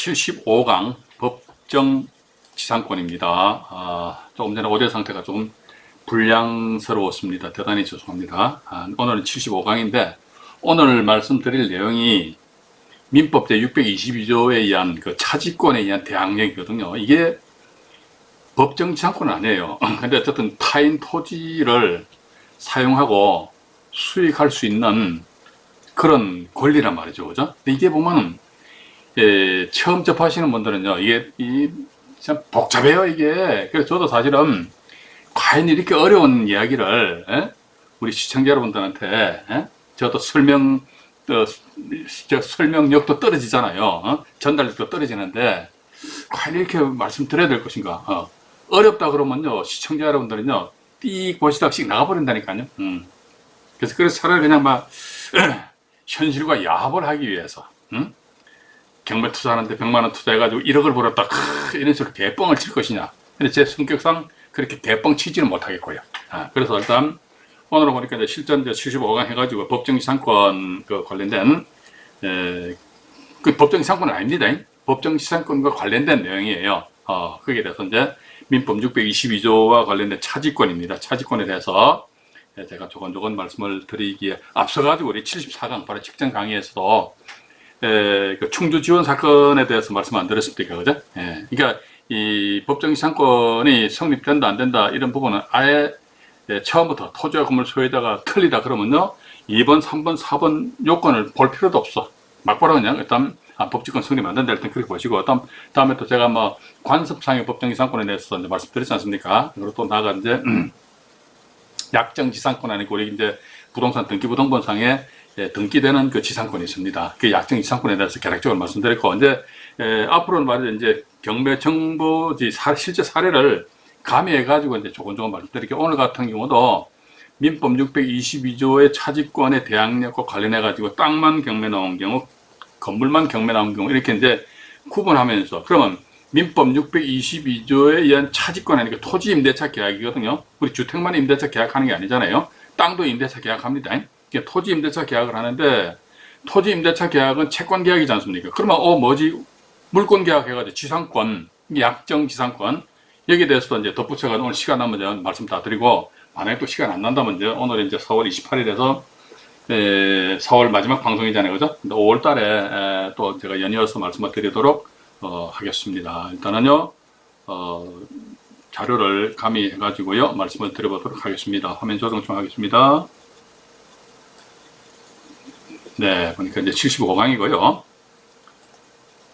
75강 법정 지상권입니다. 조금 전에 오디오 상태가 조금 불량스러웠습니다. 대단히 죄송합니다. 오늘은 75강인데 오늘 말씀드릴 내용이 민법 제622조에 의한 그 차지권에 의한 대항력이거든요. 이게 법정 지상권은 아니에요. 근데 어쨌든 타인 토지를 사용하고 수익할 수 있는 그런 권리란 말이죠. 그죠? 근데 이게 보면은 처음 접하시는 분들은요, 이게 참 복잡해요, 이게. 그래서 저도 사실은 과연 이렇게 어려운 이야기를 우리 시청자 여러분들한테 저도 설명력도 떨어지잖아요. 전달력도 떨어지는데 과연 이렇게 말씀드려야 될 것인가. 어렵다 그러면요, 시청자 여러분들은요 띡 보시다씩 나가버린다니까요. 그래서 차라리 그냥 막 현실과 야합을 하기 위해서 경매 투자하는데 100만원 투자해가지고 1억을 벌었다 이런 식으로 개뻥을 칠 것이냐. 근데 제 성격상 그렇게 개뻥 치지는 못하겠고요. 그래서 일단 오늘 보니까 이제 실전 75강 해가지고 법정지상권 관련된 그 법정지상권은 아닙니다. 법정지상권과 관련된 내용이에요. 거기에 대해서 이제 민법 622조와 관련된 차지권입니다. 차지권에 대해서 제가 조곤조곤 말씀을 드리기에 앞서가지고 우리 74강 바로 직전 강의에서도 그 충주 지원 사건에 대해서 말씀 안 드렸습니까? 그죠? 그러니까 이 법정지상권이 성립된다 안 된다 이런 부분은 아예 처음부터 토지와 건물 소유자가 틀리다 그러면요 2번, 3번, 4번 요건을 볼 필요도 없어. 막바로 그냥 일단 법치권 성립 안 된다 일단 그렇게 보시고 다음에 또 제가 뭐 관습상의 법정지상권에 대해서 이제 말씀드렸지 않습니까? 그리고 또 나아가 이제 약정지상권 아니고 우리 이제 부동산 등기부등본상에 등기되는 그 지상권이 있습니다. 그 약정지상권에 대해서 개략적으로 말씀드렸고, 이제 앞으로는 말이죠, 이제 경매 정보지 실제 사례를 가미해가지고 이제 조곤조곤 말씀드릴게요. 오늘 같은 경우도 민법 622조의 차지권의 대항력과 관련해가지고 땅만 경매 나온 경우, 건물만 경매 나온 경우 이렇게 이제 구분하면서 그러면 민법 622조에 의한 차지권 아니니까 토지 임대차 계약이거든요. 우리 주택만 임대차 계약하는 게 아니잖아요. 땅도 임대차 계약합니다. 토지 임대차 계약을 하는데 토지 임대차 계약은 채권 계약이지 않습니까? 그러면 뭐지? 물권 계약 해가지고 지상권, 약정 지상권 여기에 대해서도 이제 덧붙여가지고 오늘 시간 나면 말씀 다 드리고, 만약에 또 시간 안 난다면 이제 오늘 이제 4월 28일에서 4월 마지막 방송이잖아요, 그죠? 5월 달에 또 제가 연이어서 말씀을 드리도록 하겠습니다. 일단은요 자료를 가미해 가지고요 말씀을 드려보도록 하겠습니다. 화면 조정 좀 하겠습니다. 네, 보니까 이제 75강이고요.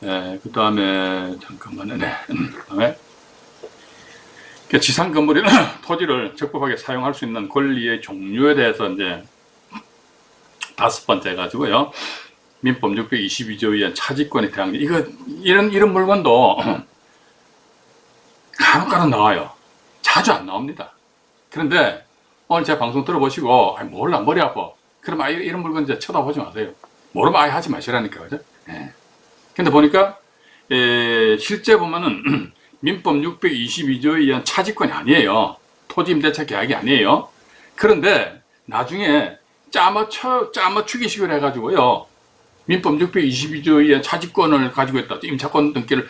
그 다음에 잠깐만요. 그 다음에 지상 건물이나 토지를 적법하게 사용할 수 있는 권리의 종류에 대해서 이제 5번째 해가지고요. 민법 622조에 의한 차지권의 대항력. 이런 물건도 간혹가다 나와요. 자주 안 나옵니다. 그런데 오늘 제 방송 들어보시고, 몰라, 머리 아파. 그럼 이런 물건 이제 쳐다보지 마세요. 모르면 아예 하지 마시라니까, 그죠? 근데 보니까, 실제 보면은, 민법 622조에 의한 차지권이 아니에요. 토지 임대차 계약이 아니에요. 그런데, 나중에 짜맞추기식으로 해가지고요. 민법 622조에 의한 차지권을 가지고 있다. 임차권 등기를,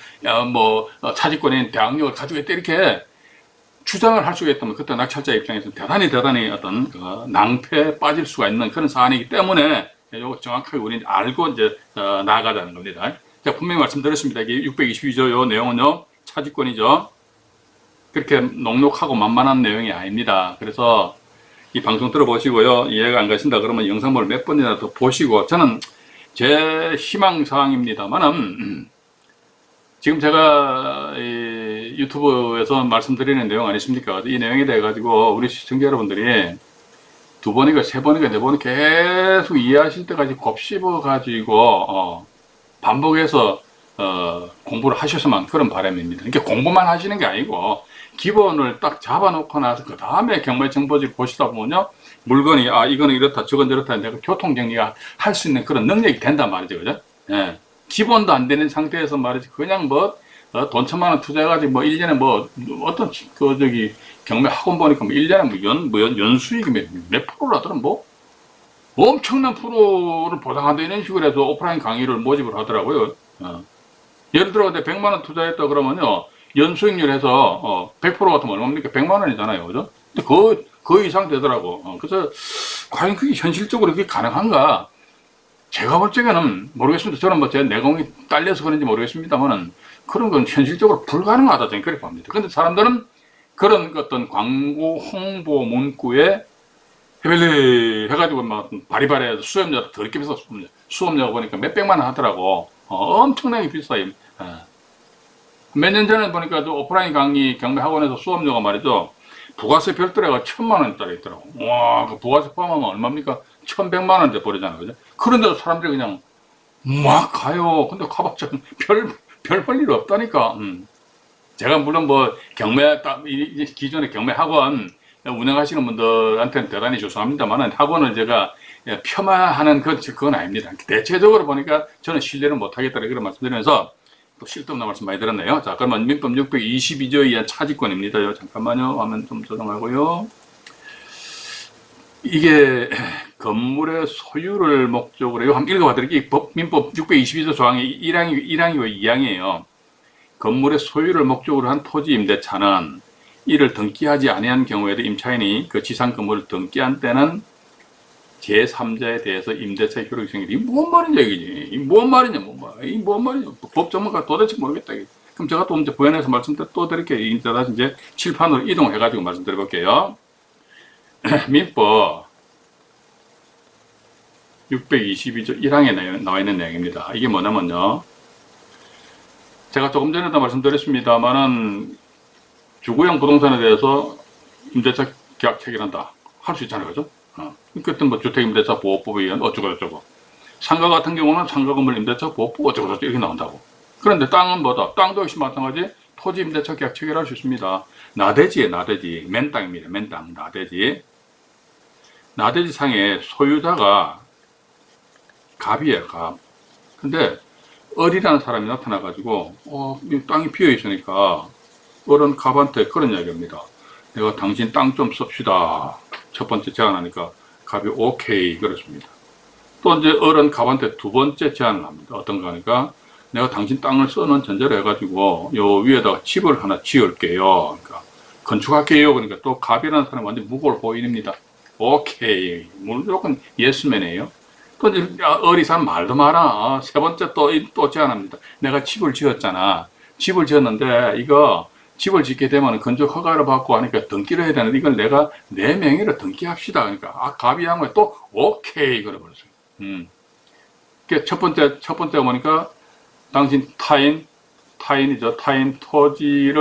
차지권의 대항력을 가지고 있다. 이렇게 주장을 할 수가 있다면 그때 낙찰자 입장에서 대단히 어떤 낭패에 빠질 수가 있는 그런 사안이기 때문에 이거 정확하게 우리는 알고 이제 나아가자는 겁니다. 제가 분명히 말씀드렸습니다. 이게 622조 요 내용은요 차지권이죠. 그렇게 녹록하고 만만한 내용이 아닙니다. 그래서 이 방송 들어보시고요 이해가 안 가신다 그러면 영상을 몇 번이나 더 보시고, 저는 제 희망사항입니다만은 지금 제가 유튜브에서 말씀드리는 내용 아니십니까? 이 내용에 대해 가지고 우리 시청자 여러분들이 2번이가 3번이가 4번 계속 이해하실 때까지 곱씹어 가지고 반복해서 공부를 하셔서만 그런 바람입니다. 그러니까 공부만 하시는 게 아니고 기본을 딱 잡아놓고 나서 그 다음에 경매 정보지를 보시다 보면요 물건이 이거는 이렇다 저건 저렇다 내가 교통 정리가 할 수 있는 그런 능력이 된단 말이죠, 그죠? 기본도 안 되는 상태에서 말이지 그냥 돈 1,000만원 투자해가지고 1년에 어떤 경매 학원 보니까 1년에 연수익이 몇 프로라더라 엄청난 프로를 보장한다 이런 식으로 해서 오프라인 강의를 모집을 하더라고요. 예를 들어, 근데 100만 원 투자했다 그러면요, 연수익률 해서, 100% 같으면 얼마입니까? 100만 원이잖아요. 그죠? 근데 그 이상 되더라고. 그래서, 과연 그게 현실적으로 그게 가능한가? 제가 볼 적에는 모르겠습니다. 저는 뭐 제 내공이 딸려서 그런지 모르겠습니다만은, 그런 건 현실적으로 불가능하다. 저는 그렇게 봅니다. 근데 사람들은 그런 어떤 광고 홍보 문구에 헤벨리 해가지고 막 바리바리 수염료 더럽게 비싸. 수업료가 보니까 몇백만 원 하더라고. 엄청나게 비싸요. 몇 년 전에 보니까 또 오프라인 강의 경매 학원에서 수업료가 말이죠. 부가세 별도래가 1,000만 원짜리 있더라고. 와, 그 부가세 포함하면 얼마입니까? 1,100만 원대 버리잖아요. 그죠? 그런데도 사람들이 그냥 막 가요. 근데 가봤자 별 볼 일 없다니까. 제가 물론 뭐 경매, 기존의 경매 학원 운영하시는 분들한테는 대단히 죄송합니다만 학원을 제가 폄하하는 그건 아닙니다. 대체적으로 보니까 저는 신뢰를 못하겠다 그런 말씀드리면서 또 쓸데없는 말씀 많이 들었네요. 자, 그러면 민법 622조에 의한 차지권입니다. 잠깐만요. 화면 좀 조정하고요. 이게 건물의 소유를 목적으로 이거 한번 읽어봐 드릴게요. 민법 622조 조항의 1항이고 2항이에요. 건물의 소유를 목적으로 한 토지 임대차는 이를 등기하지 아니한 경우에도 임차인이 그 지상 건물을 등기한 때는 제3자에 대해서 임대차 효력이 생기지. 이게 뭔 말이냐, 이게. 이게 뭔 말이냐, 이게 뭔 말이냐. 법 전문가 도대체 모르겠다, 이게. 그럼 제가 또 이제 부연해서 또 드릴게요. 이제 다시 이제 칠판으로 이동해가지고 말씀드려볼게요. 민법 622조 1항에 나와 있는 내용입니다. 이게 뭐냐면요. 제가 조금 전에도 말씀드렸습니다만은 주거용 부동산에 대해서 임대차 계약 체결한다. 할 수 있잖아요. 그죠? 그때 뭐 주택임대차 보호법에 의한 어쩌고저쩌고. 상가 같은 경우는 상가 건물 임대차 보호법 어쩌고저쩌고 이렇게 나온다고. 그런데 땅은 뭐다? 땅도 역시 마찬가지 토지 임대차 계약 체결할 수 있습니다. 나대지에 나대지. 맨 땅입니다. 맨 땅. 나대지. 나대지 상의 소유자가 갑이에요. 갑. 근데 을이라는 사람이 나타나가지고 이 땅이 비어있으니까 을은 갑한테 그런 이야기입니다. 내가 당신 땅 좀 씁시다. 첫 번째 제안하니까 갑이 오케이 그랬습니다. 또 이제 을은 갑한테 두 번째 제안을 합니다. 어떤가 하니까 내가 당신 땅을 쓰는 전제로 해가지고 요 위에다가 집을 하나 지을게요. 그러니까 건축할게요. 그러니까 또 갑이라는 사람이 완전 무골 보인입니다. 오케이. 무조건 예스맨이에요. 또 이제 을이 사람 말도 마라. 세 번째 또 제안합니다. 내가 집을 지었잖아. 집을 지었는데 이거 집을 짓게 되면 건축 허가를 받고 하니까 등기를 해야 되는데 이건 내가 내 명의로 등기합시다. 그러니까 갑이 한 거에 또 오케이 그래 버렸어요. 첫 번째 보니까 당신 타인이죠. 타인 토지에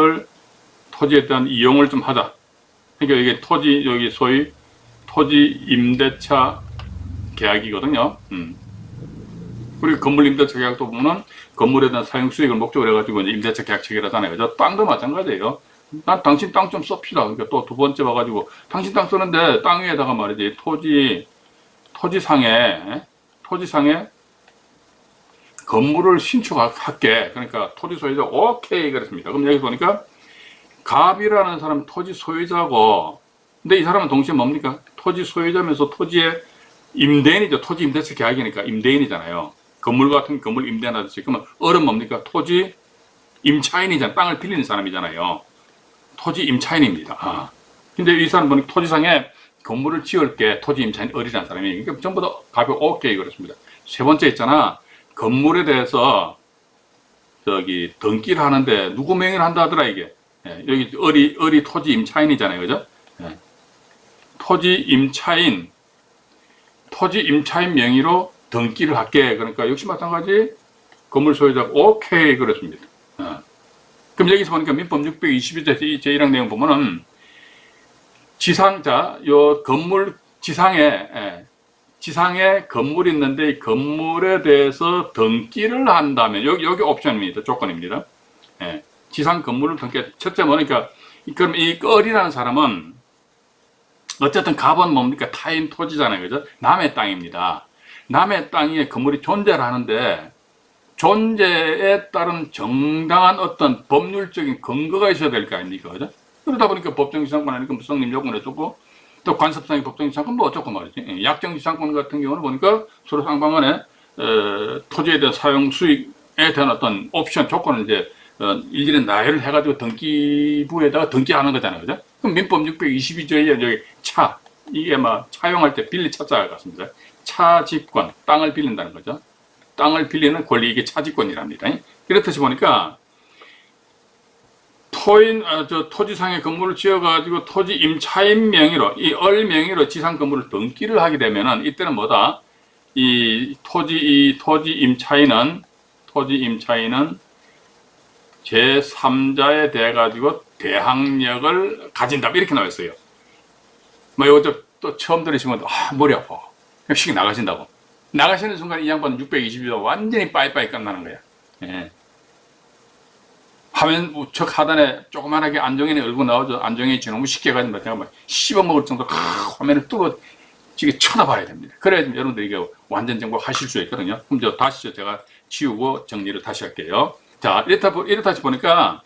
대한 이용을 좀 하자. 그러니까 이게 여기 소위 토지 임대차 계약이거든요. 그리고 건물 임대차 계약도 보면은 건물에 대한 사용 수익을 목적으로 해가지고 이제 임대차 계약 체결하잖아요. 그죠? 땅도 마찬가지예요. 난 당신 땅 좀 썹시다. 그러니까 또 두 번째 봐가지고 당신 땅 쓰는데 땅 위에다가 말이지 토지상에 건물을 신축할게. 그러니까 토지 소유자 오케이 그랬습니다. 그럼 여기 보니까 갑이라는 사람 토지 소유자고, 근데 이 사람은 동시에 뭡니까? 토지 소유자면서 토지의 임대인이죠. 토지 임대차 계약이니까 임대인이잖아요. 건물 같은 건물 임대하듯이. 그러면 을은 뭡니까? 토지 임차인이잖아요. 땅을 빌리는 사람이잖아요. 토지 임차인입니다. 근데 이 사람 보니까 토지상에 건물을 지을게. 토지 임차인 을이라는 사람이. 그러니까 전부 다 갑이 오케이 그랬습니다. 세 번째 있잖아. 건물에 대해서 등기를 하는데 누구 명의를 한다 하더라 이게. 여기 을이 토지 임차인이잖아요. 그죠? 토지 임차인 명의로 등기를 할게. 그러니까 역시 마찬가지 건물 소유자가 오케이 그랬습니다. 그럼 여기서 보니까 민법 622조 제1항 내용 보면은 요 건물 지상에 건물이 있는데 이 건물에 대해서 등기를 한다면 여기 옵션입니다. 조건입니다. 지상 건물을 등기. 첫째 뭐니까 그럼 이 을이라는 사람은 어쨌든 갑은 뭡니까? 타인 토지잖아요. 그죠? 남의 땅입니다. 남의 땅에 건물이 존재를 하는데 존재에 따른 정당한 어떤 법률적인 근거가 있어야 될 거 아닙니까? 그죠? 그러다 보니까 법정지상권 아니니까 성립 요건을 해줬고 또 관습상의 법정지상권도 어쩌고 말이지. 약정지상권 같은 경우는 보니까 서로 상방간에 토지에 대한 사용 수익 대한 어떤 옵션 조건을 이제 일일이 나열을 해가지고 등기부에다가 등기하는 거잖아요, 그죠? 그럼 민법 622조에 여기 차, 이게 막 차용할 때 빌리 차자가 같습니다. 차지권, 땅을 빌린다는 거죠. 땅을 빌리는 권리, 이게 차지권이랍니다. 이렇듯이 보니까 토지상의 건물을 지어가지고 토지 임차인 명의로, 이 명의로 지상 건물을 등기를 하게 되면은 이때는 뭐다? 이 토지 임차인은 제3자에 대해 가지고 대항력을 가진다, 이렇게 나와 있어요. 뭐 이거 또 처음 들으시면 머리 아파. 쉽게 나가신다고. 나가시는 순간 이 양반은 622도 완전히 빠이빠이 끝나는 거야. 예. 화면 우측 하단에 조그만하게 안정현이 얼굴 나오죠. 안정현이 너무 쉽게 가지고 제가 막 씹어먹을 정도로 화면을 뚫어 지금 쳐다봐야 됩니다. 그래야 여러분들이 이게 완전 정복하실 수 있거든요. 그럼 다시 제가 지우고 정리를 다시 할게요. 자, 이렇다 보니까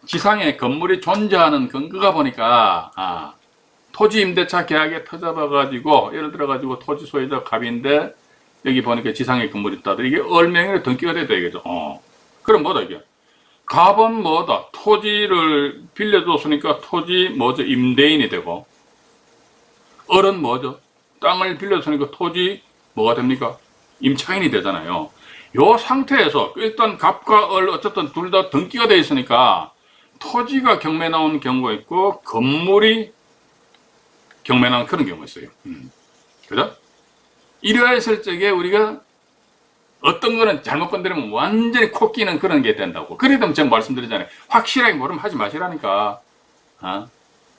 지상에 건물이 존재하는 근거가 보니까 토지 임대차 계약에 터잡아가지고 예를 들어가지고 토지 소유자 갑인데 여기 보니까 지상에 건물이 있다. 이게 얼명으로 등기가 돼야 되겠죠. 그럼 뭐다 이게? 갑은 뭐다? 토지를 빌려줬으니까 토지 뭐죠? 임대인이 되고, 을은 뭐죠? 땅을 빌려줬으니까 토지 뭐가 됩니까? 임차인이 되잖아요. 요 상태에서 일단 갑과 을 어쨌든 둘 다 등기가 되어 있으니까 토지가 경매 나온 경우가 있고 건물이 경매 나온 그런 경우가 있어요. 그죠? 이러했을 적에 우리가 어떤 거는 잘못 건드리면 완전히 코 끼는 그런 게 된다고. 그래도 제가 말씀드리잖아요. 확실하게 모르면 하지 마시라니까.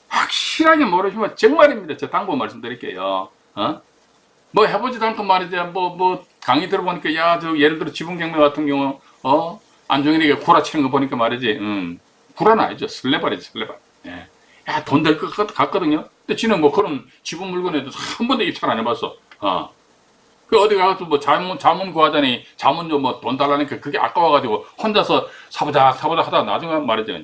확실하게 모르시면 정말입니다. 제가 당부 말씀드릴게요. 뭐 해보지도 않고 말이죠. 뭐 강의 들어보니까 예를 들어 지분경매 같은 경우 안종일에게 구라치는 거 보니까 말이지. 구라는 아니죠. 설레발이죠. 설레발. 예. 야, 돈 될 것 같거든요. 근데 지는 뭐 그런 지분 물건에도 한 번도 입찰 안 해봤어. 그 어디 가서 뭐 자문 구하자니 자문료 뭐 돈 달라니까 그게 아까워가지고 혼자서 사보작 하다가 나중에 말이죠.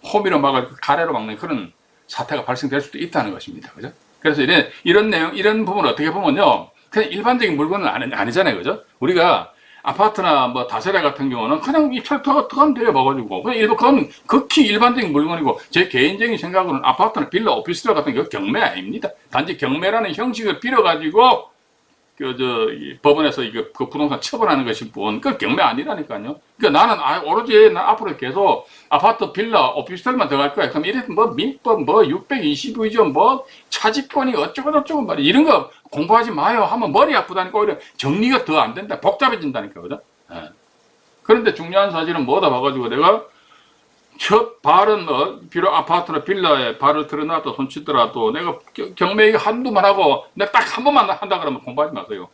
호미로 막을 가래로 막는 그런 사태가 발생될 수도 있다는 것입니다. 그죠? 그래서 이런 내용, 이런 부분을 어떻게 보면요. 그냥 일반적인 물건은 아니잖아요. 그죠? 우리가 아파트나 뭐 다세대 같은 경우는 그냥 입찰 들어가면 돼요. 봐가지고. 그건 극히 일반적인 물건이고, 제 개인적인 생각으로는 아파트나 빌라, 오피스텔 같은 경우 경매 아닙니다. 단지 경매라는 형식을 빌어가지고 법원에서 그 부동산 처분하는 것일 뿐, 그 경매 아니라니까요. 그러니까 나는 오로지 앞으로 계속 아파트, 빌라, 오피스텔만 들어갈 거야. 그럼 이래 뭐 민법 622조 차지권이 어쩌고 말이야. 이런 거 공부하지 마요 하면 머리 아프다니까 오히려 정리가 더 안 된다. 복잡해진다니까, 그죠? 그런데 중요한 사실은 뭐다 봐가지고 내가 첫 발은 비록 아파트나 빌라에 발을 들어놔도 손치더라도 내가 경매 이거 한두만 하고 내가 딱 한 번만 한다 그러면 공부하지 마세요.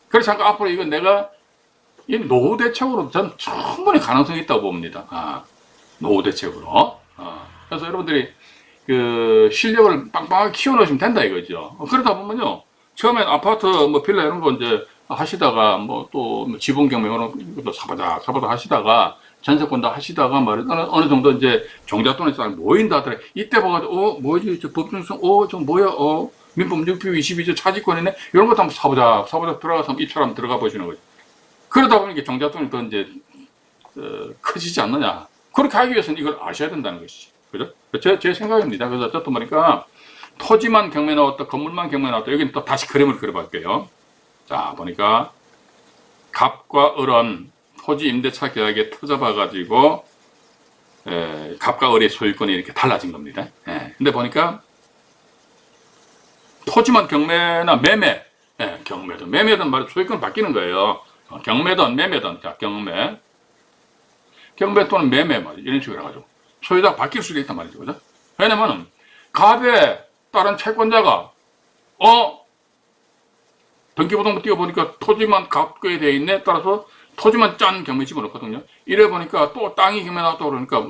그래서 잠깐 앞으로 이건 내가 이 노후 대책으로 전 충분히 가능성이 있다고 봅니다. 노후 대책으로. 그래서 여러분들이 그 실력을 빵빵하게 키워놓으시면 된다 이거죠. 그러다 보면요, 처음엔 아파트 뭐 빌라 이런 거 이제 하시다가 뭐 또 지분 경매 이런 것도 사바닥 하시다가 전세권도 하시다가 어느 정도 이제 종잣돈이 싹 모인다 하더래. 이때 봐가지고 뭐지 저 법정성 저 뭐야 민법 622조 차지권이네 이런 것도 한번 사보자 들어가서 입찰 한번 들어가 보시는 거죠. 그러다 보니까 종잣돈이 더 이제 커지지 않느냐. 그렇게 하기 위해서는 이걸 아셔야 된다는 것이지. 그죠? 제 생각입니다. 그래서 어쨌든 보니까 토지만 경매 나왔다, 건물만 경매 나왔다. 여기는 또 다시 그림을 그려볼게요. 자, 보니까 갑과 을은 토지 임대차 계약에 터잡아가지고 갑과 을의 소유권이 이렇게 달라진 겁니다. 근데 보니까 토지만 경매나 매매, 매매든 말이야 소유권 바뀌는 거예요. 경매든 매매든, 자 경매 또는 매매 말이야 이런 식으로 해가지고 소유자가 바뀔 수도 있단 말이죠, 그죠? 왜냐면은 갑에 따른 채권자가 등기부등본 띄워보니까 토지만 갑에 되어 있네. 따라서 토지만 짠 경매 집어넣거든요. 이래 보니까 또 땅이 경매 나왔다 그러니까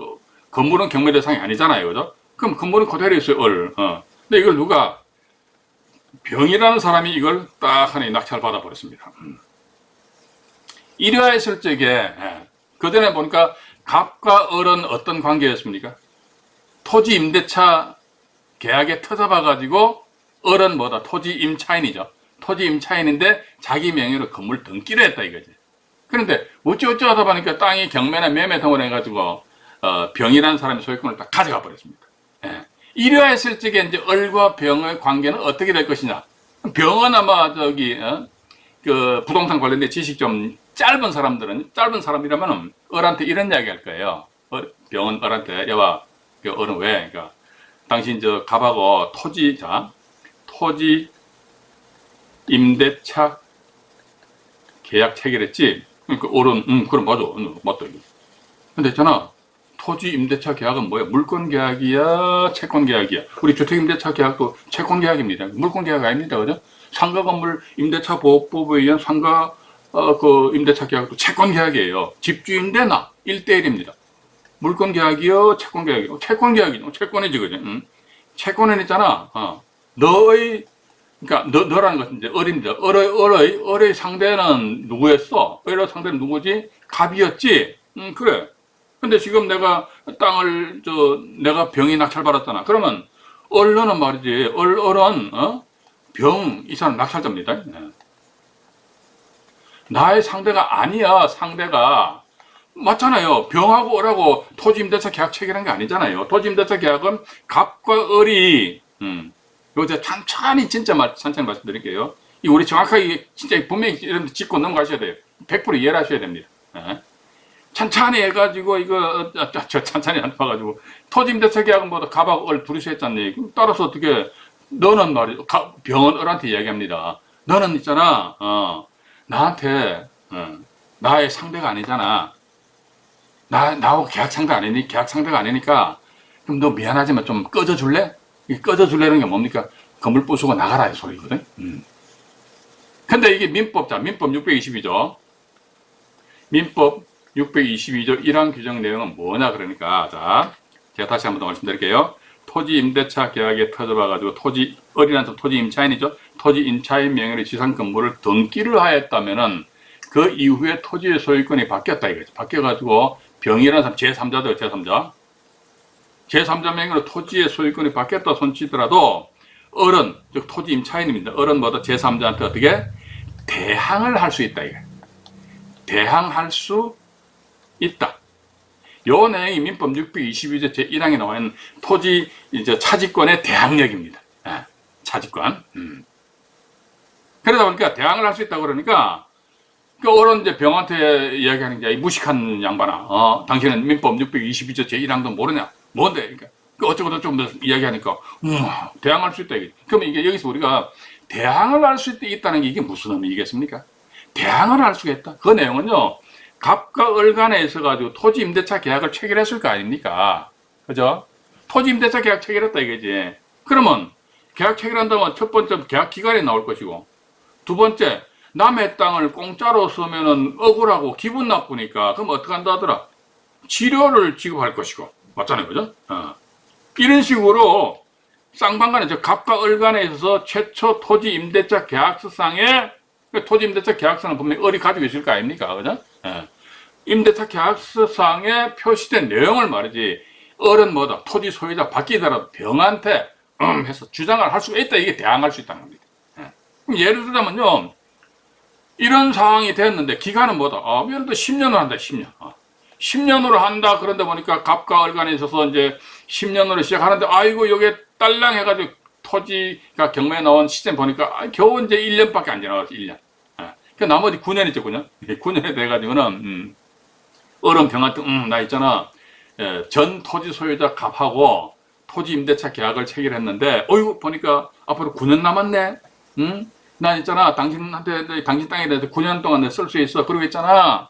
건물은 경매 대상이 아니잖아요, 그죠? 그럼 건물은 그대로 있어요, 근데 이걸 누가 병이라는 사람이 이걸 딱 하나 낙찰 받아버렸습니다. 이러했을 적에 그 전에 보니까 갑과 을은 어떤 관계였습니까? 토지 임대차 계약에 터잡아가지고 을은 뭐다? 토지 임차인이죠. 토지 임차인인데 자기 명의로 건물 등기를 했다 이거지. 그런데 어찌어찌 하다 보니까 땅이 경매나 매매 등으로 해가지고 병이라는 사람의 소유권을 다 가져가 버렸습니다. 예. 이러했을 적에 이제 을과 병의 관계는 어떻게 될 것이냐. 병은 아마 그 부동산 관련된 지식 좀 짧은 사람이라면 을한테 이런 이야기 할 거예요. 병은 을한테, 여봐, 그 을은 왜? 그러니까 당신 갑하고 토지 임대차 계약 체결했지? 그러니까 을은 그럼 맞다 이거. 근데 있잖아, 토지 임대차 계약은 뭐야? 물권 계약이야, 채권 계약이야. 우리 주택 임대차 계약도 채권 계약입니다. 물권 계약 아닙니다, 그죠? 상가 건물 임대차 보호법에 의한 상가 그 임대차 계약도 채권 계약이에요. 집주인 대나 1대1입니다. 물권 계약이요, 채권 계약이요. 채권 계약이죠. 채권이지, 그죠? 채권은 있잖아, 그러니까 너라는 것은 이제 을입니다. 을의 상대는 누구였어? 을의 상대는 누구지? 갑이었지? 그래. 근데 지금 내가 땅을 내가 병이 낙찰받았잖아. 그러면 을은 말이지. 을은 이 사람 낙찰자입니다. 나의 상대가 아니야. 상대가 맞잖아요. 병하고 을하고 토지 임대차 계약 체결한 게 아니잖아요. 토지 임대차 계약은 갑과 을이 이거 제가 천천히 말씀드릴게요. 이 우리 정확하게 진짜 분명히 이런 데 짚고 넘어가셔야 돼요. 100% 이해를 하셔야 됩니다. 천천히 해가지고 천천히 안 봐가지고 토지 임대차 계약은 뭐 갑하고 을 둘이서 했잖니. 따라서 어떻게 너는 말이죠. 병은 을한테 이야기합니다. 너는 있잖아. 나한테 나의 상대가 아니잖아. 나하고 계약 상대가 아니니까 그럼 너 미안하지만 좀 꺼져줄래? 꺼져줄래는 게 뭡니까? 건물 부수고 나가라 이 소리거든. 근데 이게 민법 622조. 민법 622조 1항 규정 내용은 뭐냐 그러니까 자 제가 다시 한번 더 말씀드릴게요. 토지 임대차 계약에 터져봐가지고 을이라는 토지 임차인이죠. 토지 임차인 명의의 지상 건물을 등기를 하였다면은 그 이후에 토지의 소유권이 바뀌었다 이거지. 바뀌어가지고 병이라는 사람 제3자죠. 제3자 명의로 토지의 소유권이 바뀌었다 손치더라도 을은 즉 토지 임차인입니다. 을은 뭐다 제3자한테 어떻게 대항을 할 수 있다 이거. 대항할 수 있다. 요 내용이 민법 622조 제1항에 나와 있는 토지 차지권의 대항력입니다. 차지권. 그러다 보니까 대항을 할 수 있다 그러니까 그 어른 이제 병한테 이야기하는 게 무식한 양반아. 당신은 민법 622조 제1항도 모르냐? 뭔데? 그러니까 어쩌고저쩌고 좀 이야기하니까 대항할 수 있다. 그러면 이게 여기서 우리가 대항을 할 수 있다는 게 이게 무슨 의미겠습니까? 대항을 할 수가 있다. 그 내용은요. 갑과 을 간에 있어가지고 토지 임대차 계약을 체결했을 거 아닙니까? 그죠? 토지 임대차 계약 체결했다 이거지. 그러면 계약 체결한다면 첫 번째 계약 기간이 나올 것이고 두 번째 남의 땅을 공짜로 쓰면은 억울하고 기분 나쁘니까 그럼 어떻게 한다 하더라? 치료를 지급할 것이고 맞잖아요. 그죠? 이런 식으로 쌍방간에 갑과 을 간에 있어서 최초 토지 임대차 계약서상에 토지 임대차 계약서는 분명히 을이 가지고 있을 거 아닙니까? 그죠? 임대차 계약서상에 표시된 내용을 말이지 을은 뭐다? 토지 소유자 바뀌더라도 병한테 해서 주장을 할 수가 있다. 이게 대항할 수 있다는 겁니다. 그럼 예를 들자면요. 이런 상황이 됐는데 기간은 뭐다? 예를 들어 10년을 한다. 10년. 10년으로 한다. 그런데 보니까 갑과 을 간에 있어서 이제 10년으로 시작하는데 아이고 여기에 딸랑 해가지고 토지가 경매에 나온 시점 보니까 겨우 이제 1년밖에 안 지나갔어. 1년. 그 나머지 9년이죠. 9년에 돼가지고는 을은 병한테 나 있잖아. 전 토지 소유자 갑하고 토지 임대차 계약을 체결했는데 어이구 보니까 앞으로 9년 남았네. 나 있잖아. 당신 땅에 대해서 9년 동안 쓸 수 있어. 그러고 있잖아.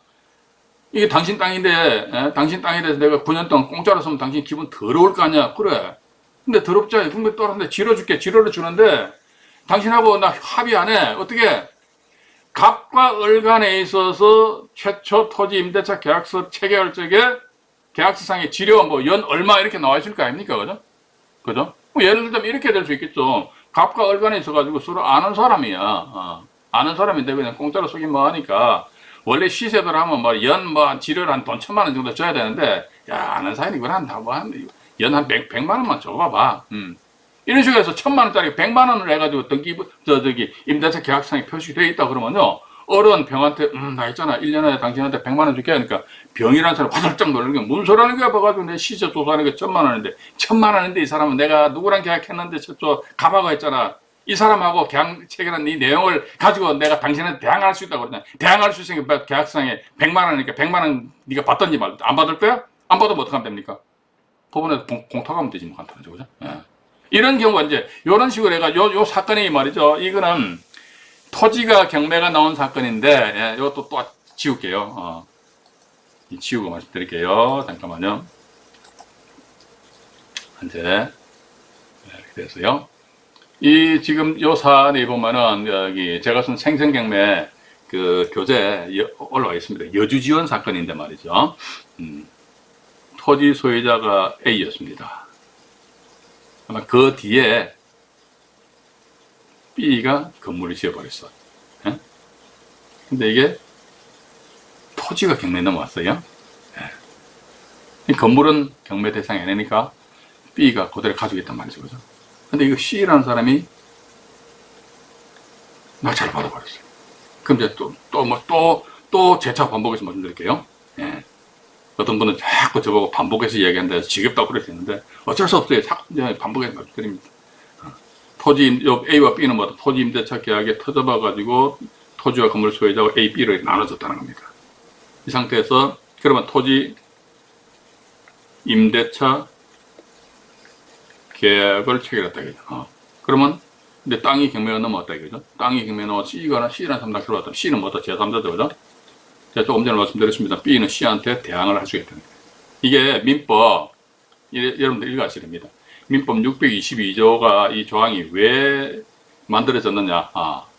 이게 당신 땅인데 당신 땅에 대해서 내가 9년 동안 공짜로 쓰면 당신 기분 더러울 거 아니야. 그래. 근데 더럽자. 근데 또 하는데 지로를 주는데 당신하고 나 합의 안 해. 어떻게? 갑과 을 간에 있어서 최초 토지 임대차 계약서 체결 적에 계약서상의 지료 연 얼마 이렇게 나와 있을 거 아닙니까? 그죠? 예를 들자면 이렇게 될 수 있겠죠. 갑과 을 간에 있어가지고 서로 아는 사람이야. 아는 사람인데 그냥 공짜로 쓰긴 뭐 하니까 원래 시세대로 하면 지료를 한 돈 1,000만 원 정도 줘야 되는데 야 아는 사이니 그걸 연 100만 원만 줘봐봐. 이런 식으로 해서 1,000만 원짜리 100만 원을 해가지고 임대차 계약상에 표시되어 있다 그러면요. 어른 병한테 나 있잖아 1년에 당신한테 100만 원 줄게 하니까 병이라는 사람 화들짝 놀라는 게 뭔 소리하는 거야 봐가지고 내 시세 조사하는 게 1000만 원인데 1000만 원인데 이 사람은 내가 누구랑 계약했는데 저쪽 가봐가 했잖아. 이 사람하고 계약 체결한 이 내용을 가지고 내가 당신한테 대항할 수 있다고 그러냐. 대항할 수 있으니까 계약상에 100만 원이니까 100만 원 네가 받던지 말 안 받을 거야? 안 받으면 어떡하면 됩니까? 법원에서 공탁하면 되지 뭐 간단하죠, 그죠? 예. 이런 경우가 이제 이런 식으로 해가 요 사건이 말이죠. 이거는 토지가 경매가 나온 사건인데 예, 이것도 또 지울게요. 지우고 말씀드릴게요. 잠깐만요. 현재 이렇게 돼서요. 이 지금 요 사안에 보면은 여기 제가 쓴 생생경매 그 교재 올라와 있습니다. 여주지원 사건인데 말이죠. 토지 소유자가 A였습니다. 아마 그 뒤에 B가 건물을 지어버렸어. 예? 근데 이게 토지가 경매에 넘어왔어요. 예. 이 건물은 경매 대상이 아니니까 B가 그대로 가지고 있단 말이죠. 그죠? 근데 이거 C라는 사람이 낙찰을 받아버렸어요. 그럼 이제 또 재차 반복해서 말씀드릴게요. 예. 어떤 분은 자꾸 저보고 반복해서 이야기한다 해서 지겹다고 그러시는데 어쩔 수 없어요. 자꾸 반복해서 말씀드립니다. 토지, A와 B는 뭐다? 토지 임대차 계약에 터져봐가지고 토지와 건물 소유자와 A, B를 나눠줬다는 겁니다. 이 상태에서 그러면 토지 임대차 계약을 체결했다 이거죠. 그러면 근데 땅이 경매가 넘어왔다 이거죠. 땅이 경매가 넘어서 C라는 사람 낙찰을 받았다. C는 뭐다? 제3자죠, 그죠? 제가 조금 전에 말씀드렸습니다. B는 C한테 대항을 할 수 있다는 거예요. 이게 민법, 여러분들 읽어가셔야 됩니다. 민법 622조가 이 조항이 왜 만들어졌느냐.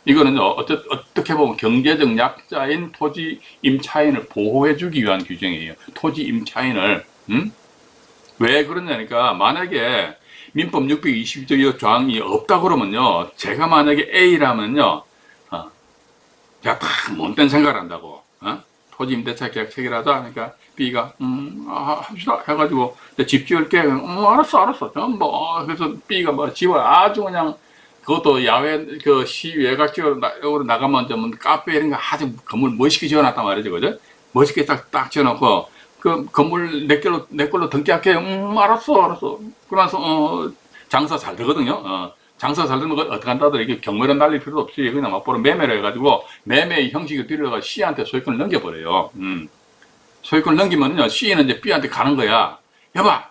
이거는요, 어떻게 보면 경제적 약자인 토지 임차인을 보호해주기 위한 규정이에요. 토지 임차인을, 왜 그러냐니까, 만약에 민법 622조 조항이 없다 그러면요, 제가 만약에 A라면요, 제가 딱 못된 생각을 한다고. 토지 임대차 계약 체결하자. 그러니까 B가 합시다 해가지고 집 지을게. 알았어. 그래서 B가 뭐 집을 아주 그냥 그것도 야외 그 시 외곽 지역으로 나가면 좀 카페 이런 거 아주 건물 멋있게 지어놨단 말이죠, 그죠? 멋있게 딱 지어놓고 그 건물 내 걸로 등기할게. 알았어. 그러면서 장사 잘 되거든요. 장사 잘 되는 거 어떻게 한다더라. 이게 경매를 날릴 필요도 없이 그냥 막바로 매매를 해가지고 매매의 형식을 빌려가 C한테 소유권을 넘겨버려요. 소유권을 넘기면요, C는 이제 B한테 가는 거야. 여봐,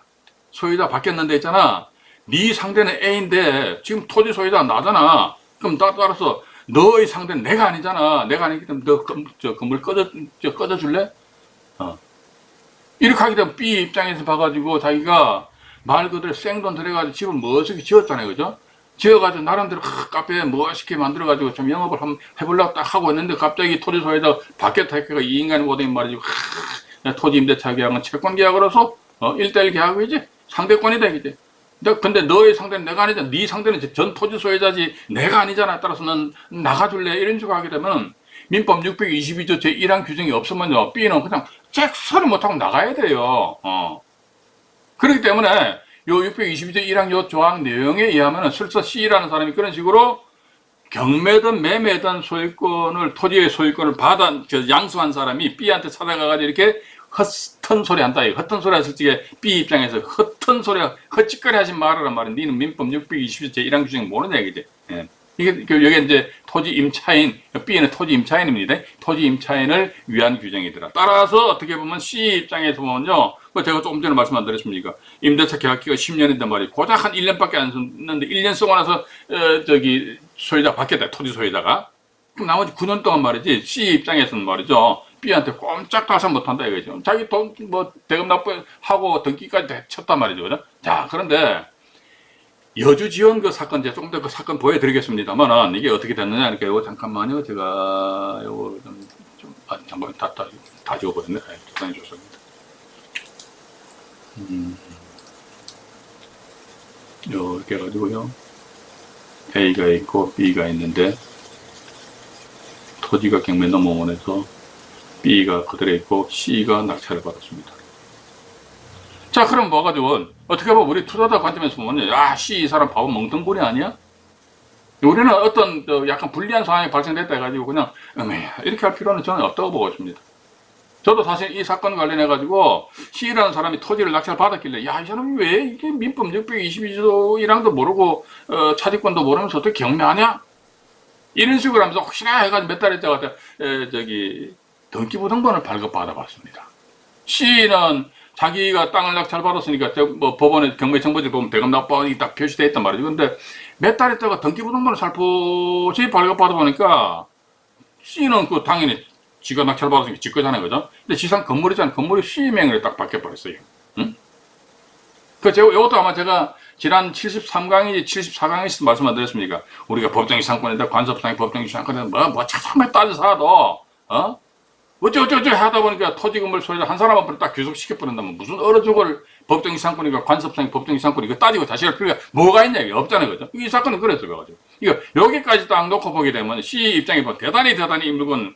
소유자 바뀌었는데 있잖아. 네 상대는 A인데 지금 토지 소유자가 나잖아. 그럼 따라서 너의 상대는 내가 아니잖아. 내가 아니기 때문에 너 건물 꺼져줄래? 이렇게 하게 되면 B 입장에서 봐가지고 자기가 말 그대로 생돈 들여가지고 집을 멋있게 지었잖아요, 그죠? 지어가지고 나름대로 카페 멋있게 만들어가지고 좀 영업을 한번 해보려고 딱 하고 있는데 갑자기 토지 소유자 바뀌었다 해가 이 인간이 못하면 말이지. 토지 임대차 계약은 채권 계약으로서 1대1 계약이지 상대권이다 이거지. 근데 너의 상대는 내가 아니잖아. 네 상대는 전 토지 소유자지 내가 아니잖아. 따라서 넌 나가줄래? 이런 식으로 하게 되면 민법 622조 제1항 규정이 없으면요, B는 그냥 잭소리 못하고 나가야 돼요. 그렇기 때문에 요 622조 1항 요 조항 내용에 의하면은 슬쩍 C라는 사람이 그런 식으로 경매든 매매든 소유권을, 토지의 소유권을 양수한 사람이 B한테 찾아가가지고 이렇게 헛튼 소리 한다. 헛튼 소리 했을 때 B 입장에서 헛튼 소리, 헛짓거리 하지 말아란 말이야. 니는 민법 622조 제1항 규정이 모르냐, 이게. 이게, 여기 이제 토지 임차인, B는 토지 임차인입니다. 토지 임차인을 위한 규정이더라. 따라서 어떻게 보면 C 입장에서 보면요, 제가 조금 전에 말씀 안 드렸습니까? 임대차 계약기가 10년인데 말이에요. 고작 한 1년밖에 안 썼는데 1년 쓰고 나서 소유자 바뀌었다. 토지 소유자가. 그럼 나머지 9년 동안 말이지, C 입장에서는 말이죠, B한테 꼼짝도 못한다 이거죠. 자기 돈 대금 납부하고 등기까지 쳤단 말이죠, 그죠? 자, 그런데 여주지원 그 사건, 제가 조금 더 그 사건 보여드리겠습니다만은 이게 어떻게 됐느냐, 이렇게. 잠깐만요. 제가 요거 잠깐 다 지워버렸네. 적당히 줬습니다. 이렇게 해가지고요, A가 있고 B가 있는데 토지가 경매 넘어원에서 B가 그대로 있고 C가 낙찰을 받았습니다. 자, 그럼 뭐가지고 어떻게 보면 우리 투자자 관점에서 보면, 야, C 이 사람 바보 멍텅구리 아니야? 우리는 어떤 약간 불리한 상황이 발생됐다 해가지고 그냥 이렇게 할 필요는 저는 없다고 보고 있습니다. 저도 사실 이 사건 관련해가지고 C라는 사람이 토지를 낙찰 받았길래 야, 이 사람이 왜 이게 민법 622조 1항도 모르고 차지권도 모르면서 어떻게 경매하냐? 이런 식으로 하면서 혹시나 해가지고 몇 달 있다가 등기부등본을 발급받아봤습니다. C는 자기가 땅을 낙찰 받았으니까 뭐 법원에 경매청부지 보면 대금 납부하기 딱 표시되어 있단 말이죠. 근데 몇 달 있다가 등기부등본을 살포시 발급받아보니까 C는 그 당연히 지가 낙찰 받았으니까 지 거잖아요, 그죠? 근데 지상 건물이잖아요. 건물이 C 명의로 딱 바뀌어버렸어요. 응? 이것도 아마 제가 지난 73강인지 74강에서 말씀 안 드렸습니까? 우리가 법정이 상권이다, 관섭상이 법정이 상권이다, 뭐 자세하게 따져서 하도, 어쩌고저쩌고 하다 보니까 토지 건물 소유자 한 사람 앞으로 딱 귀속시켜버린다면 무슨 어느 쪽을 법정이 상권이니까 관섭상이 법정이 상권 이거 따지고 다시 할 필요가 뭐가 있냐, 이게 없잖아요, 그죠? 이 사건은 그랬어요, 그래가지고. 이거, 여기까지 딱 놓고 보게 되면 C 입장에 보면 대단히 이 물건,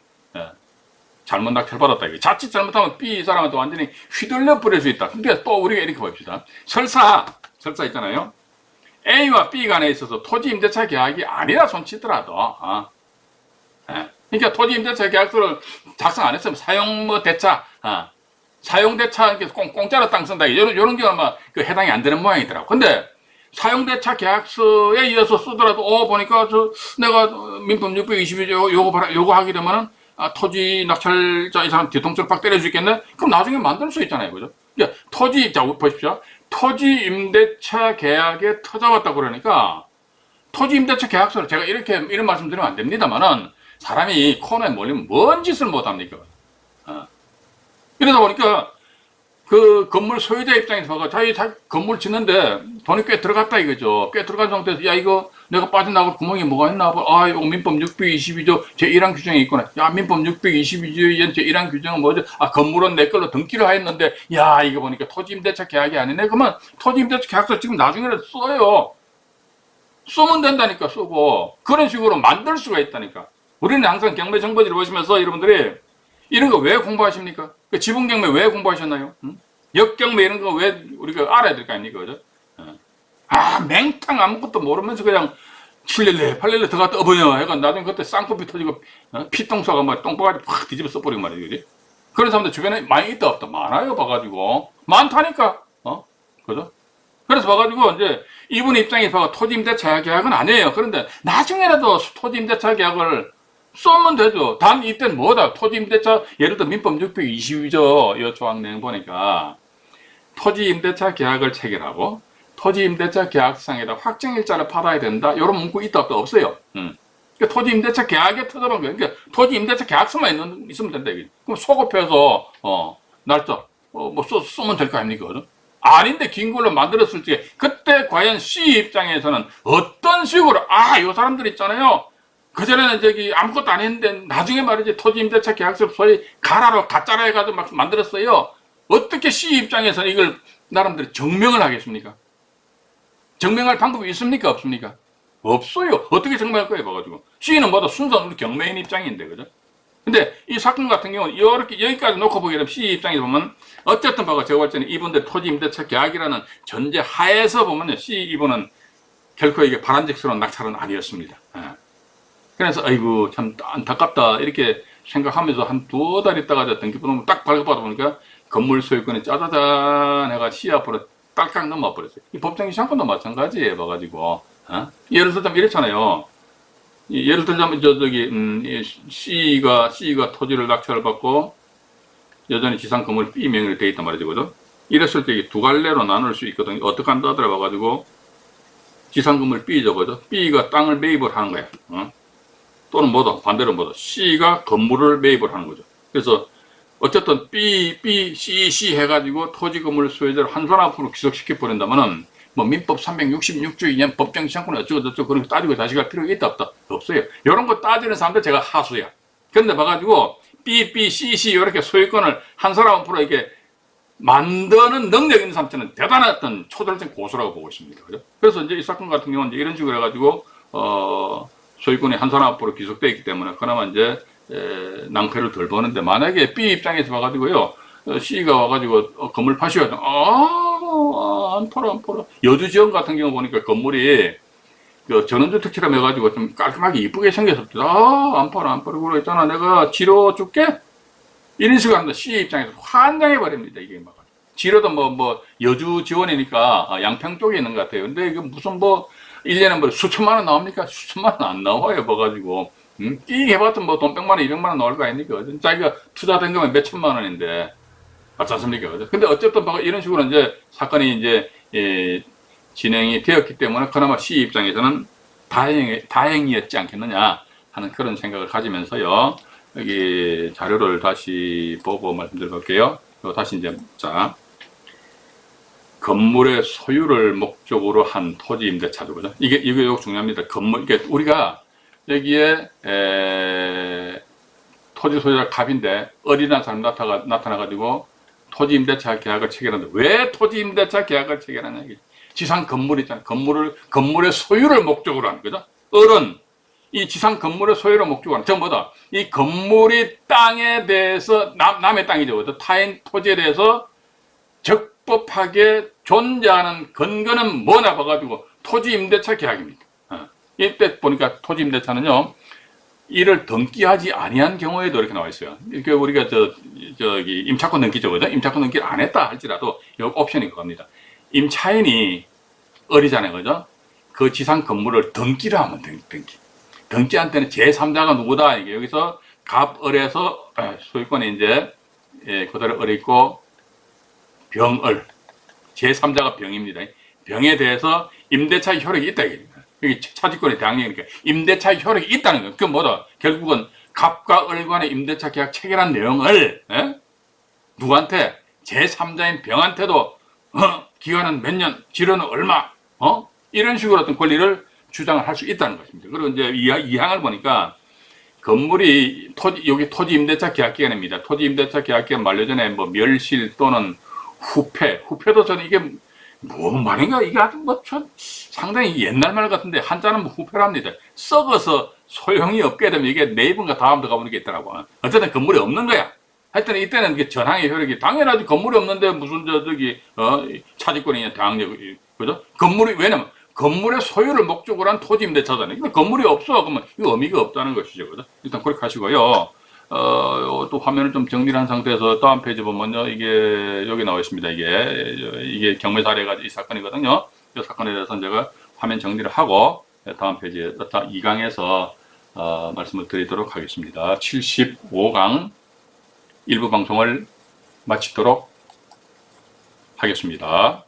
잘못 낙찰받았다. 이게 자칫 잘못하면 B 사람한테 완전히 휘둘려 버릴 수 있다. 근데 또 우리가 이렇게 봅시다. 설사 있잖아요. A와 B 간에 있어서 토지 임대차 계약이 아니라 손치더라도, 그러니까 토지 임대차 계약서를 작성 안 했으면 사용대차, 공짜로 땅 쓴다. 이런 게 아마 해당이 안 되는 모양이더라고. 근데 사용대차 계약서에 이어서 쓰더라도, 보니까 내가 민법 622조 요거 하게 되면은 토지 낙찰자 이 사람 뒤통수를 팍 때려줄 수 있겠네? 그럼 나중에 만들 수 있잖아요, 그죠? 그러니까 자, 보십시오. 토지 임대차 계약에 터져왔다 그러니까 토지 임대차 계약서를 제가 이런 말씀 드리면 안 됩니다만은 사람이 코너에 몰리면 뭔 짓을 못 합니까? 이러다 보니까 그 건물 소유자 입장에서 봐가 자기 건물 짓는데 돈이 꽤 들어갔다 이거죠. 꽤 들어간 상태에서 야, 이거 내가 빠져나갈 구멍이 뭐가 있나 봐. 이거 민법 622조 제1항 규정이 있구나. 야, 민법 622조 제1항 규정은 뭐죠? 건물은 내 걸로 등기를 하였는데 야, 이거 보니까 토지임대차 계약이 아니네. 그러면 토지임대차 계약서 지금 나중에라도 써요. 쓰면 된다니까, 쓰고. 그런 식으로 만들 수가 있다니까. 우리는 항상 경매 정보지를 보시면서 여러분들이 이런 거 왜 공부하십니까? 지분 경매 왜 공부하셨나요? 역경매 이런 거 왜 우리가 알아야 될 거 아닙니까? 그죠? 맹탕 아무것도 모르면서 그냥 7년내, 8년내 들어갔다 어버냐 해가 나중에 그때 쌍꺼풀 터지고 피똥싸가 막 똥바가지 팍 뒤집어 써버리고 말이야, 그지? 그런 사람들 주변에 많이 있다 없다 많아요, 봐가지고. 많다니까, 그죠? 그래서 봐가지고 이제 이분 입장에서 봐가 토지임대차 계약은 아니에요. 그런데 나중에라도 토지임대차 계약을 쏘면 되죠. 단 이때는 뭐다? 토지임대차, 예를 들어 민법 622조 이 조항 내용 보니까 토지임대차 계약을 체결하고 토지임대차 계약상에다 확정일자를 받아야 된다. 이런 문구 있다 없다 없어요. 그러니까 토지임대차 계약에 터져본 거예요. 그러니까 토지임대차 계약서만 있으면 된다. 이게. 그럼 소급해서 날짜 뭐 쓰면 될 거 아닙니까? 그죠? 아닌데 긴 걸로 만들었을 때 그때 과연 C 입장에서는 어떤 식으로 요 사람들 있잖아요. 그전에는 아무것도 안 했는데 나중에 말이지 토지임대차 계약서 소위 가짜로 해가지고 막 만들었어요. 어떻게 C 입장에서는 이걸 나름대로 증명을 하겠습니까? 증명할 방법이 있습니까? 없습니까? 없어요. 어떻게 증명할 거예요? 봐가지고. C는 뭐다 순수한 경매인 입장인데, 그죠? 근데 이 사건 같은 경우는 이렇게 여기까지 놓고 보게 되면 C 입장에서 보면 어쨌든 봐가 제가 볼 때는 이분들 토지임대차 계약이라는 전제 하에서 보면요. C 이분은 결코 이게 바람직스러운 낙찰은 아니었습니다. 그래서 아이고 참 안타깝다 이렇게 생각하면서 한 2달 있다가 등기부등본 딱 발급받아 보니까 건물 소유권이 짜자잔 해가 C 앞으로 딸깍 넘어 버렸어요. 이 법정이 상권도 마찬가지예요. 봐가지고 예를 들자면 이렇잖아요. 예를 들자면 C가 토지를 낙찰을 받고 여전히 지상 건물 B 명의로 되어 있단 말이죠, 그죠? 이랬을 때 두 갈래로 나눌 수 있거든요. 어떻게 한다 하더라 봐가지고 지상 건물 B죠, 그죠? B가 땅을 매입을 하는 거야. 또는 뭐다 반대로 뭐다 C가 건물을 매입을 하는 거죠. 그래서 어쨌든 C 해가지고 토지 건물 소유자를 한 사람 앞으로 귀속시켜 버린다면은 뭐 민법 366조 2년 법정 시장권 어쩌고저쩌고 그런 거 따지고 다시 갈 필요가 있다 없다? 없어요. 이런 거 따지는 사람들 제가 하수야. 그런데 봐가지고 C 이렇게 소유권을 한 사람 앞으로 이렇게 만드는 능력 있는 사람들은 대단한 어떤 초절정 고수라고 보고 있습니다. 그죠? 그래서 이제 이 사건 같은 경우는 이제 이런 식으로 해가지고 소유권이 한 사람 앞으로 귀속되어 있기 때문에 그나마 이제 낭패를 덜 보는데 만약에 B 입장에서 봐가지고요 C가 와가지고 건물 파시오 안 팔아 여주지원 같은 경우 보니까 건물이 그 전원주택처럼 해가지고 좀 깔끔하게 이쁘게 생겨서 안 팔아 그러고 있잖아. 내가 지로 줄게. 이런 식으로 합니다. C 입장에서 환장해 버립니다. 이게 막 지로도 뭐 여주 지원이니까 양평 쪽에 있는 것 같아요. 근데 이게 무슨 뭐 1년에 뭐 수천만 원 나옵니까? 수천만 원 안 나와요. 뭐 가지고 끼 해봤자 뭐 돈 100만 원 200만 원 나올 거 아닙니까? 자기가 투자된 거면 몇 천만 원인데 맞지 않습니까? 근데 어쨌든 이런 식으로 이제 사건이 이제 진행이 되었기 때문에 그나마 C 입장에서는 다행이었지 않겠느냐 하는 그런 생각을 가지면서요. 여기 자료를 다시 보고 말씀드려볼게요. 다시 이제 자 건물의 소유를 목적으로 한 토지 임대차죠, 그죠? 이게 중요합니다. 건물, 이게 우리가 여기에 토지 소유자 갑인데 어린한 사람 나타나가지고 토지 임대차 계약을 체결하는데 왜 토지 임대차 계약을 체결하냐 이게 지상 건물 있잖아요. 건물의 소유를 목적으로 하는 거죠. 어른 이 지상 건물의 소유를 목적으로 하는 전부 다 이 건물이 땅에 대해서 남의 땅이죠. 타인 토지에 대해서 적법하게 존재하는 근거는 뭐냐 봐가지고 토지 임대차 계약입니다. 이때 보니까 토지 임대차는요 이를 등기하지 아니한 경우에도 이렇게 나와 있어요. 이렇게 우리가 저기 임차권 등기죠, 그죠? 임차권 등기를 안 했다 할지라도 이 옵션이 그겁니다. 임차인이 어리잖아요, 그죠? 그 지상 건물을 등기를 하면 등기한 때는 제3자가 누구다 이게 여기서 갑을에서 소유권이 이제 그대로 을이 있고 병을 제3자가 병입니다. 병에 대해서 임대차 효력이 있다 이겁니다. 여기 차지권의 대항력이니까 임대차 효력이 있다는 거예요. 그 뭐다? 결국은 갑과 을 간의 임대차 계약 체결한 내용을 누구한테? 제3자인 병한테도 기간은 몇 년, 지료는 얼마, 이런 식으로 어떤 권리를 주장을 할 수 있다는 것입니다. 그리고 이제 이 항을 보니까 건물이 여기 토지 임대차 계약 기간입니다. 토지 임대차 계약 기간 만료 전에 뭐 멸실 또는 후패도 저는 이게 뭐 말인가 이게 아주 상당히 옛날 말 같은데 한자는 뭐 후패랍니다. 썩어서 소용이 없게 되면 이게 네이버인가 다음 들어가보는 게 있더라고. 어쨌든 건물이 없는 거야. 하여튼 이때는 이게 전항의 효력이 당연하지. 건물이 없는데 무슨 차지권이냐 대항력 그죠? 건물이 왜냐면 건물의 소유를 목적으로 한 토지 임대차잖아요. 근데 건물이 없어 그러면 이거 의미가 없다는 것이죠, 그죠? 일단 그렇게 하시고요. 또 화면을 좀 정리를 한 상태에서 다음 페이지 보면요. 이게 여기 나와 있습니다. 이게 경매 사례가 이 사건이거든요. 이 사건에 대해서 제가 화면 정리를 하고 다음 페이지에 2강에서 말씀을 드리도록 하겠습니다. 75강 일부 방송을 마치도록 하겠습니다.